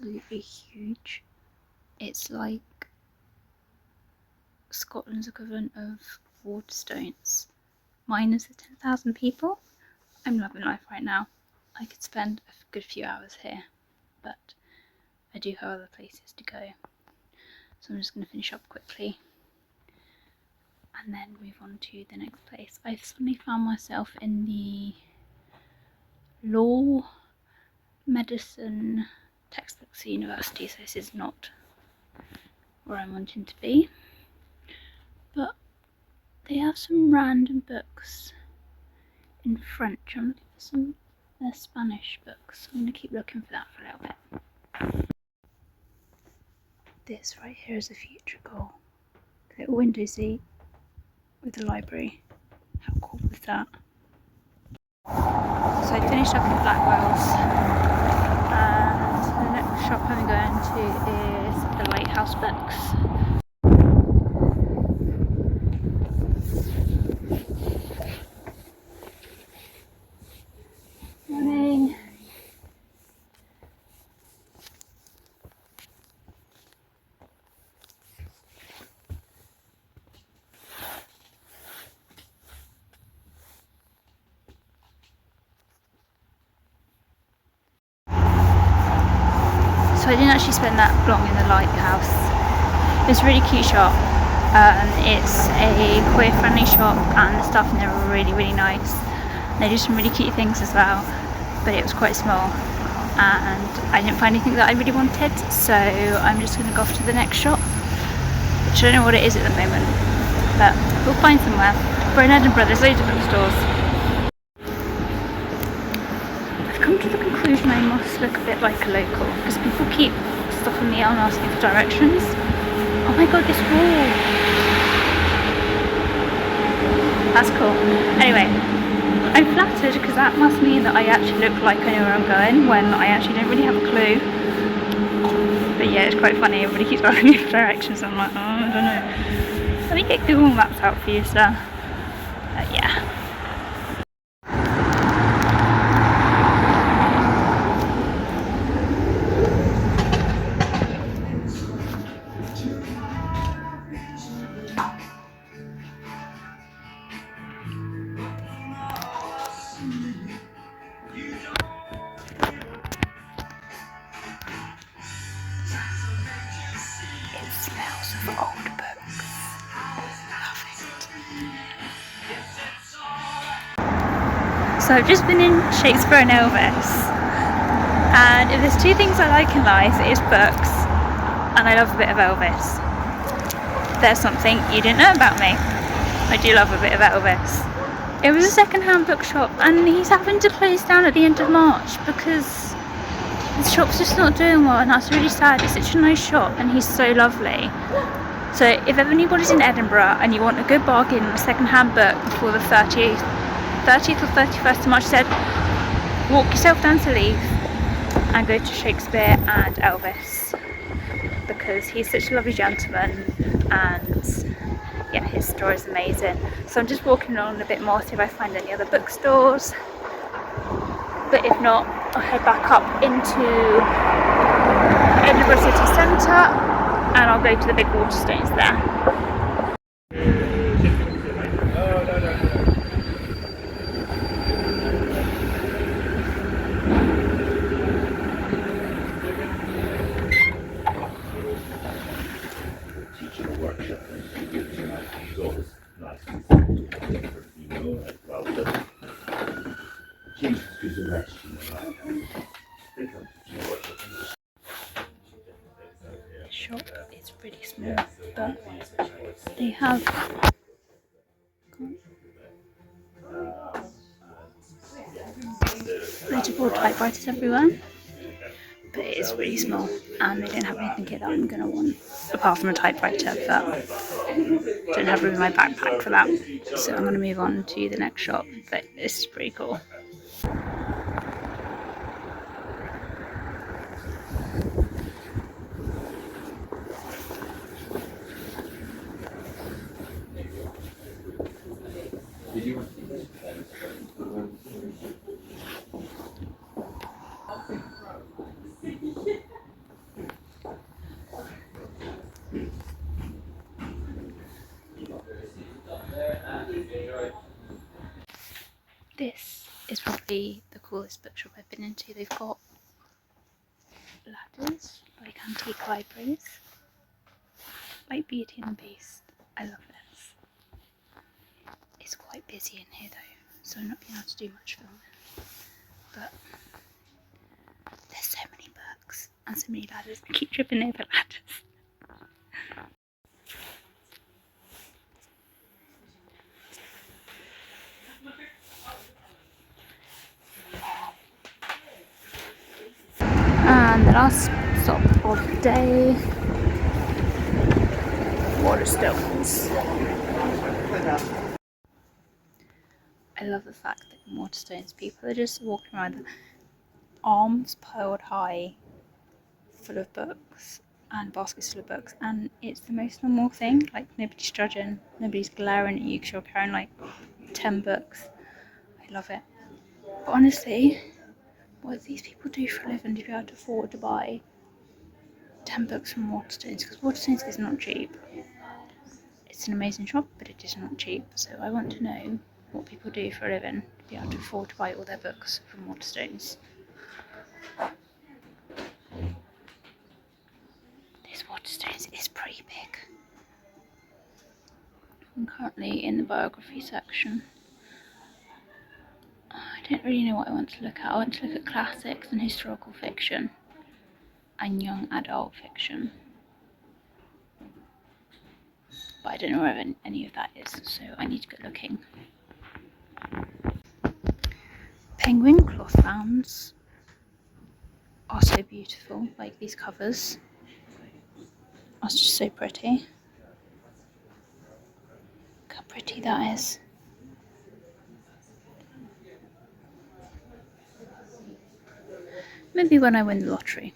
absolutely huge. It's like Scotland's equivalent of Waterstones minus the 10,000 people. I'm loving life right now. I could spend a good few hours here, but I do have other places to go. So I'm just going to finish up quickly and then move on to the next place. I suddenly found myself in the law, medicine textbooks at university, so this is not where I'm wanting to be. But they have some random books in French. I'm looking for some Spanish books. I'm going to keep looking for that for a little bit. This right here is a future goal. A little window seat with a library. How cool is that? So I finished up in Blackwell's, and the next shop I'm going to is the Lighthouse Books. Morning. So I didn't actually spend that long in the Lighthouse. It's a really cute shop. It's a queer friendly shop and the staff in there are really, really nice. They do some really cute things as well, but it was quite small and I didn't find anything that I really wanted, so I'm just going to go off to the next shop, which I don't know what it is at the moment, but we'll find somewhere. We're in Edinburgh, there's loads of bookstores. I've come to the conclusion I must look a bit like a local, because people keep stopping me out and asking for directions. Oh my god, this wall! That's cool. Anyway, I'm flattered because that must mean that I actually look like I know where I'm going when I actually don't really have a clue. But yeah, it's quite funny, everybody keeps asking me for directions and I'm like, oh, I don't know. Let me get Google Maps out for you, sir. Yeah. It smells of old books. Love it. So I've just been in Shakespeare and Elvis, and if there's two things I like in life, it is books and I love a bit of Elvis. There's something you didn't know about me. I do love a bit of Elvis. It was a second-hand bookshop and he's having to close down at the end of March because the shop's just not doing well, and that's really sad. It's such a nice shop and he's so lovely. So if anybody's in Edinburgh and you want a good bargain on a second-hand book before the 30th or 31st of March, said walk yourself down to Leith and go to Shakespeare and Elvis, because he's such a lovely gentleman and yeah, his store is amazing. So I'm just walking on a bit more, see if I find any other bookstores, but if not, I'll head back up into Edinburgh city centre and I'll go to the big Waterstones there. The shop is pretty small, but they have legible typewriters everywhere, but it is really small and they don't have anything here that I'm going to want apart from a typewriter, but don't have room in my backpack for that, so I'm going to move on to the next shop. But this is pretty cool. This is probably the coolest bookshop I've been into. They've got ladders, like antique libraries, like Beauty and the Beast. I love this. It's quite busy in here though, so I'm not being able to do much filming. But there's so many books and so many ladders. I keep tripping over ladders. And the last stop of the day, Waterstones. I love the fact that in Waterstones people are just walking around with arms piled high full of books and baskets full of books, and it's the most normal thing. Like, nobody's judging, nobody's glaring at you because you're carrying like 10 books. I love it. But honestly, what do these people do for a living to be able to afford to buy 10 books from Waterstones? Because Waterstones is not cheap. It's an amazing shop, but it is not cheap. So I want to know what people do for a living to be able to afford to buy all their books from Waterstones. This Waterstones is pretty big. I'm currently in the biography section. I don't really know what I want to look at. I want to look at classics and historical fiction and young adult fiction. But I don't know where any of that is, so I need to go looking. Penguin cloth bands are so beautiful, like these covers. That's just so pretty. Look how pretty that is. Maybe when I win the lottery,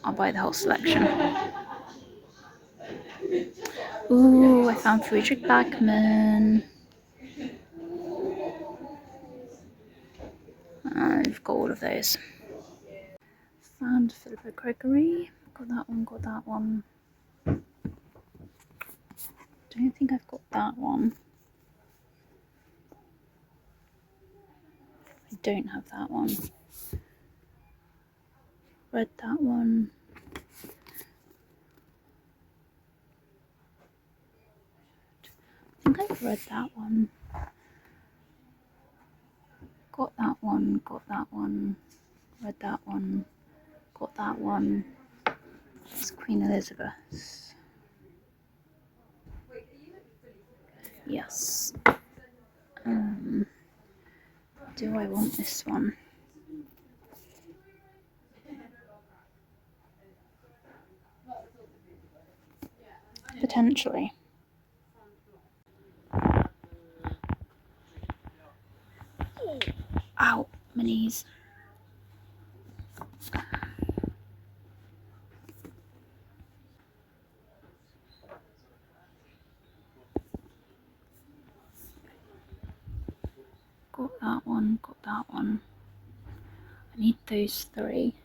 I'll buy the whole selection. Ooh, I found Friedrich Bachmann. I've got all of those. Found Philippa Gregory. Got that one, got that one. Don't think I've got that one. I don't have that one. Read that one. I think I've read that one. Got that one, got that one. Read that one. Got that one. It's Queen Elizabeth. Yes. Do I want this one? Potentially. Ow, my knees. Got that one, got that one. I need those three.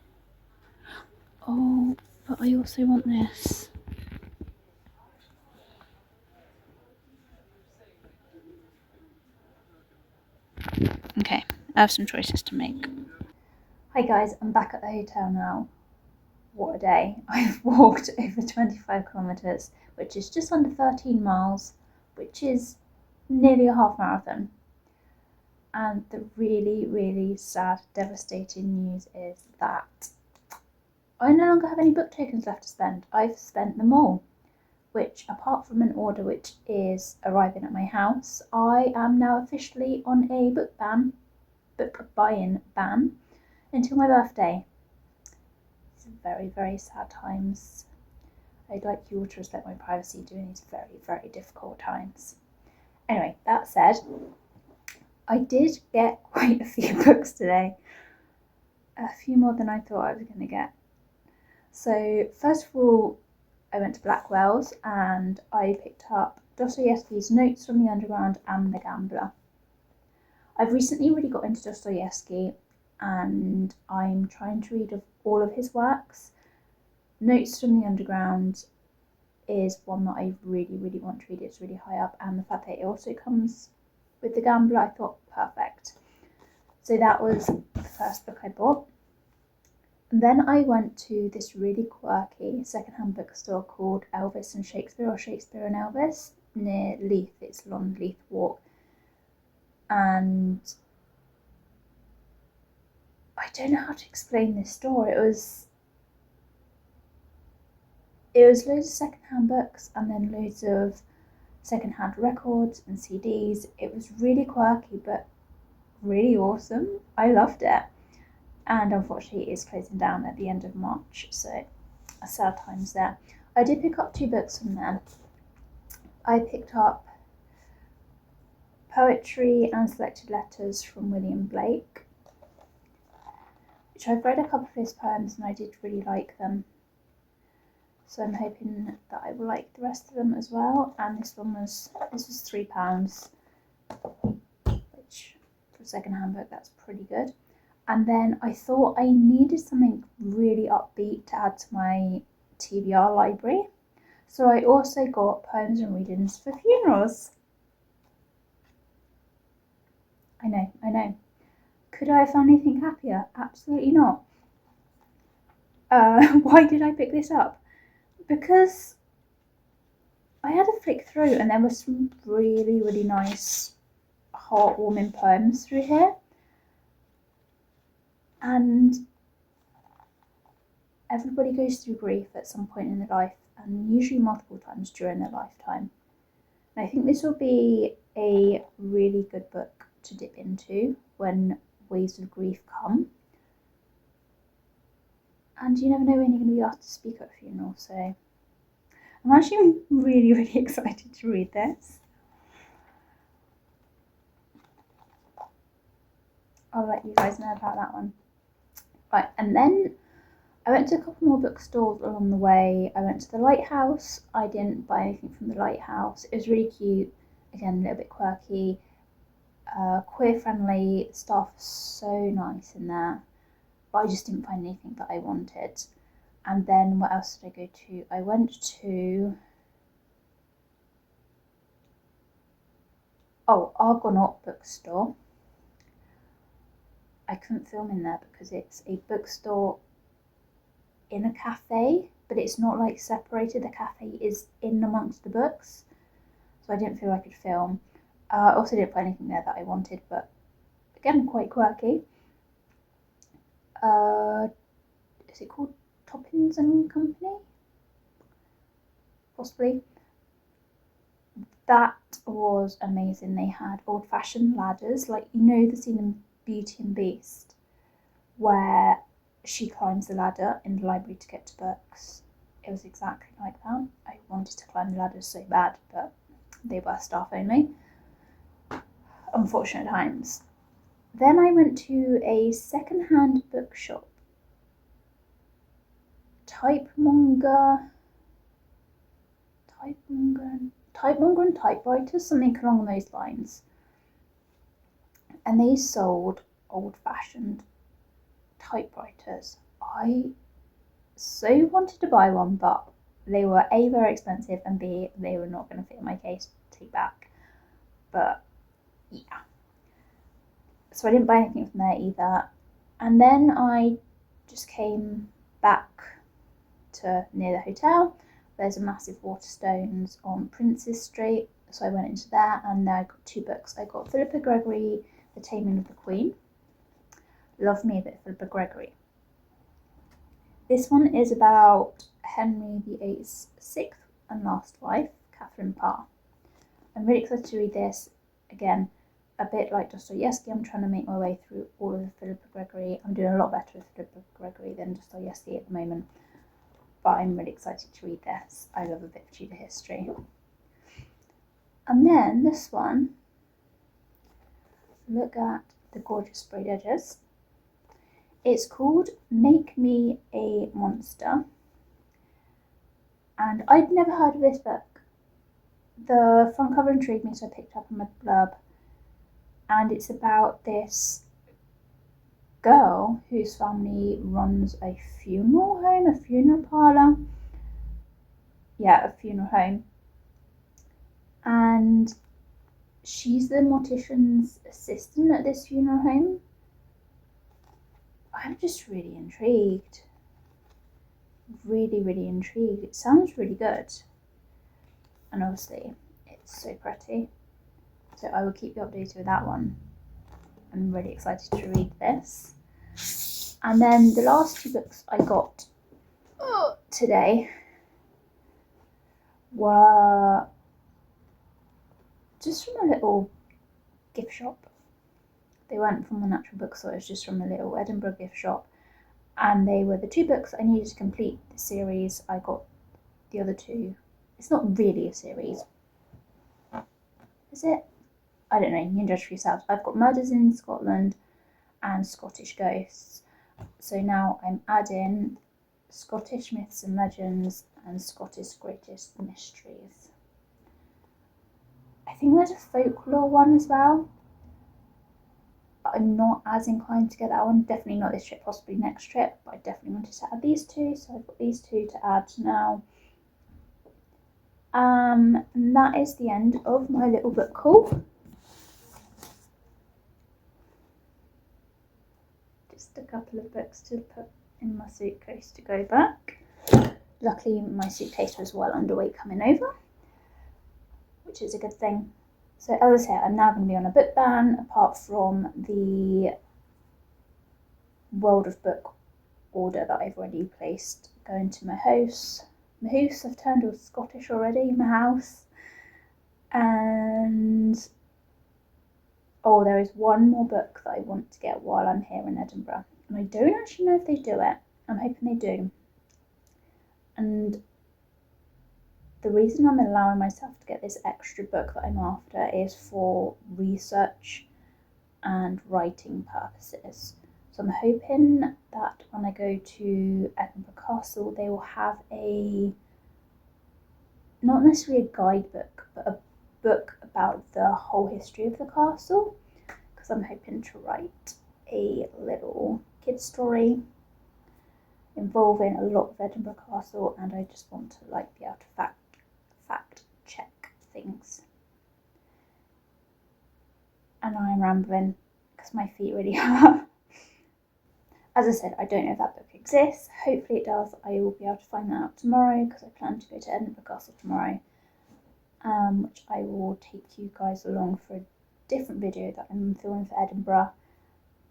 Oh, but I also want this. Okay, I have some choices to make. Hi guys, I'm back at the hotel now. What a day. I've walked over 25 kilometres, which is just under 13 miles, which is nearly a half marathon. And the really, really sad, devastating news is that I no longer have any book tokens left to spend. I've spent them all, which, apart from an order which is arriving at my house, I am now officially on a book buy-in ban until my birthday. It's very, very sad times. I'd like you all to respect my privacy during these very, very difficult times. Anyway, that said, I did get quite a few books today. A few more than I thought I was going to get. So, first of all, I went to Blackwell's and I picked up Dostoevsky's Notes from the Underground and The Gambler. I've recently really got into Dostoevsky and I'm trying to read all of his works. Notes from the Underground is one that I really, really want to read. It's really high up, and the fact that it also comes with The Gambler, I thought, perfect. So that was the first book I bought. And then I went to this really quirky secondhand bookstore called Elvis and Shakespeare, or Shakespeare and Elvis, near Leith. It's along Leith Walk. And I don't know how to explain this store. It was loads of secondhand books and then loads of secondhand records and CDs. It was really quirky but really awesome. I loved it. And unfortunately it is closing down at the end of March, so sad times there. I did pick up 2 books from there. I picked up Poetry and Selected Letters from William Blake, which I've read a couple of his poems and I did really like them. So I'm hoping that I will like the rest of them as well. And this was £3, which for a second-hand book, that's pretty good. And then I thought I needed something really upbeat to add to my TBR library. So I also got Poems and Readings for Funerals. I know. Could I have found anything happier? Absolutely not. Why did I pick this up? Because I had a flick through and there were some really, really nice heartwarming poems through here. And everybody goes through grief at some point in their life, and usually multiple times during their lifetime. And I think this will be a really good book to dip into when waves of grief come. And you never know when you're going to be asked to speak at a funeral, so I'm actually really, really excited to read this. I'll let you guys know about that one. Right, and then I went to a couple more bookstores along the way. I went to the Lighthouse. I didn't buy anything from the Lighthouse. It was really cute. Again, a little bit quirky. Queer friendly. Staff was so nice in there. But I just didn't find anything that I wanted. And then what else did I go to? I went to Argonaut bookstore. I couldn't film in there because it's a bookstore in a cafe, but it's not like separated. The cafe is in amongst the books, so I didn't feel I could film. I also didn't find anything there that I wanted, but again, quite quirky. Is it called Toppins and Company? Possibly. That was amazing. They had old-fashioned ladders, like, you know the scene in Beauty and the Beast where she climbs the ladder in the library to get to books. It was exactly like that. I wanted to climb the ladders so bad, but they were staff only. Unfortunate times. Then I went to a second-hand bookshop. Typemonger and Typewriters, something along those lines. And they sold old-fashioned typewriters. I so wanted to buy one, but they were A, very expensive, and B, they were not going to fit in my case to take back. But yeah. So I didn't buy anything from there either. And then I just came back to near the hotel. There's a massive Waterstones on Princes Street. So I went into there and there I got 2 books. I got Philippa Gregory, The Taming of the Queen. Love me a bit of Philippa Gregory. This one is about Henry VIII's 6th and last wife, Catherine Parr. I'm really excited to read this. Again, a bit like Dostoevsky, I'm trying to make my way through all of Philippa Gregory. I'm doing a lot better with Philippa Gregory than Dostoevsky at the moment. But I'm really excited to read this. I love a bit of Tudor history. And then this one, look at the gorgeous sprayed edges. It's called Make Me a Monster. And I'd never heard of this book. The front cover intrigued me, so I picked up on my blurb. And it's about this girl whose family runs a funeral home, a funeral parlour. Yeah, a funeral home. And she's the mortician's assistant at this funeral home. I'm just really intrigued. Really, really intrigued. It sounds really good. And obviously, it's so pretty. So I will keep you updated with that one. I'm really excited to read this. And then the last 2 books I got today were just from a little gift shop. They weren't from the natural bookstore, it was just from a little Edinburgh gift shop. And they were the 2 books I needed to complete the series. I got the other 2. It's not really a series. Is it? I don't know, you can judge for yourselves. I've got Murders in Scotland and Scottish Ghosts. So now I'm adding Scottish Myths and Legends and Scottish Greatest Mysteries. I think there's a folklore one as well. But I'm not as inclined to get that one. Definitely not this trip, possibly next trip. But I definitely wanted to add these 2, so I've got these 2 to add now. And that is the end of my little book haul. Just a couple of books to put in my suitcase to go back. Luckily my suitcase was well underweight coming over, which is a good thing. So as I said, I'm now going to be on a book ban, apart from the World of Book order that I've already placed going to my house. My house, I've turned all Scottish already, my house. And oh, there is one more book that I want to get while I'm here in Edinburgh. And I don't actually know if they do it. I'm hoping they do. And the reason I'm allowing myself to get this extra book that I'm after is for research and writing purposes. So I'm hoping that when I go to Edinburgh Castle, they will have not necessarily a guidebook, but a book about the whole history of the castle, because I'm hoping to write a little kid story involving a lot of Edinburgh Castle, and I just want to be able to fact check things. And I'm rambling because my feet really hurt. As I said, I don't know if that book exists. Hopefully it does. I will be able to find that out tomorrow, because I plan to go to Edinburgh Castle tomorrow, which I will take you guys along for a different video that I'm filming for Edinburgh.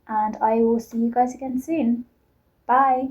And I will see you guys again soon. Bye!